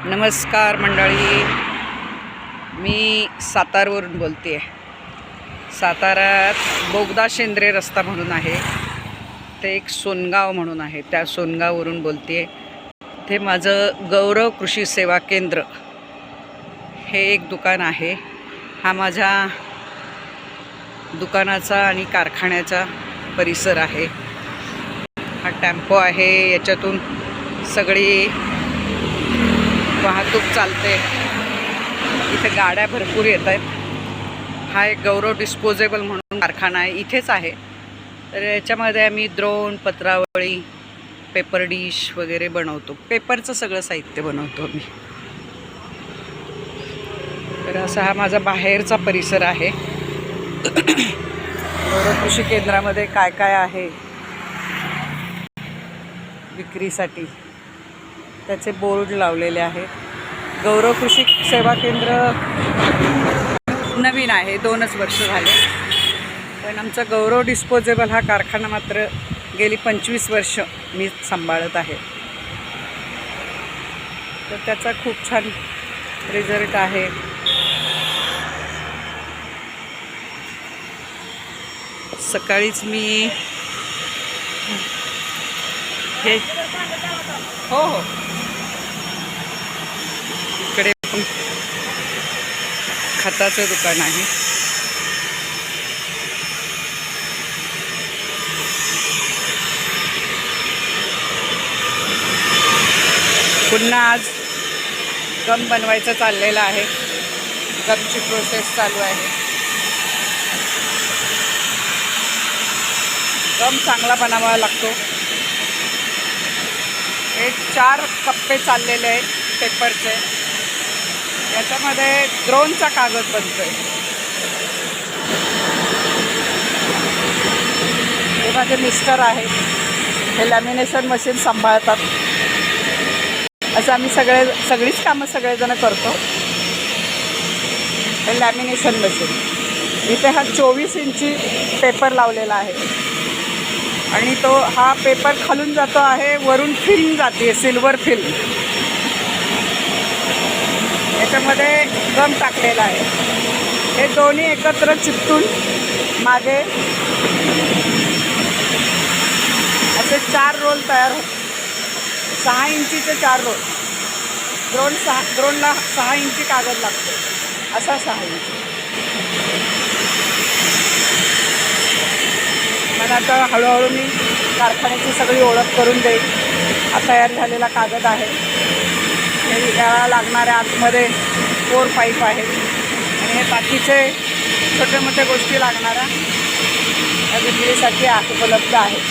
नमस्कार मंडळी, मी सातारवरून बोलते आहे. साताऱ्यात बोगदा शेंद्रे रस्ता म्हणून आहे, ते एक सोनगाव म्हणून आहे, त्या सोनगाववरून बोलते आहे. ते माझं गौरव कृषी सेवा केंद्र हे एक दुकान आहे. हा माझ्या दुकानाचा आणि कारखान्याचा परिसर आहे. हा टेम्पो आहे, याच्यातून सगळी वाहतूक चालते. इथे गाड्या भरपूर येत आहेत. हा एक गौरव डिस्पोजेबल म्हणून कारखाना आहे, इथेच आहे. तर याच्यामध्ये आम्ही द्रोण, पत्रावळी, पेपर डिश वगैरे बनवतो. पेपरचं सगळं साहित्य बनवतो आम्ही. तर असा हा माझा बाहेरचा परिसर आहे. गौरव कृषी केंद्रामध्ये काय काय आहे विक्रीसाठी त्याचे बोर्ड लावलेले आहेत. गौरव कृषी सेवा केंद्र नवीन आहे, 2च वर्ष झाले. पण आमचा गौरव डिस्पोजेबल हा कारखाना मात्र गेली 25 वर्ष मी सांभाळत आहे. तर त्याचा खूप छान रिझल्ट आहे. सकाळीच मी हे हो इकडे पण खताचं दुकान आहे. पुन्हा आज गम बनवायचं चाललेलं आहे. गमची प्रोसेस चालू आहे. गम चांगला बनवावा लागतो. हे 4 कप्पे चाललेले आहेत पेपरचे. याच्यामध्ये द्रोणचा कागद बनतोय. हे माझे मिस्टर आहेत, हे लॅमिनेशन मशीन सांभाळतात. असं आम्ही सगळीच कामं सगळेजण करतो. हे लॅमिनेशन मशीन, इथे हा 24 इंची पेपर लावलेला आहे आणि हा पेपर खालून जातो आहे, वरून फिल्म जाते, सिल्वर फिल्म. याच्यामध्ये गम टाकलेला आहे. हे दोन्ही एकत्र चिपटून मागे असे 4 रोल तयार होतात. 6 इंचीचे 4 रोल. द्रोणला 6 इंची कागद लागतो, असा 6 इंची. मला आता हळूहळू मी कारखान्याची सगळी ओळख करून देईन. हा तयार झालेला कागद आहे. हे याला लागणाऱ्या आतमध्ये 4 पाईप आहेत आणि हे बाकीचे छोटे मोठे गोष्टी लागणाऱ्या या विक्रीसाठी उपलब्ध आहेत.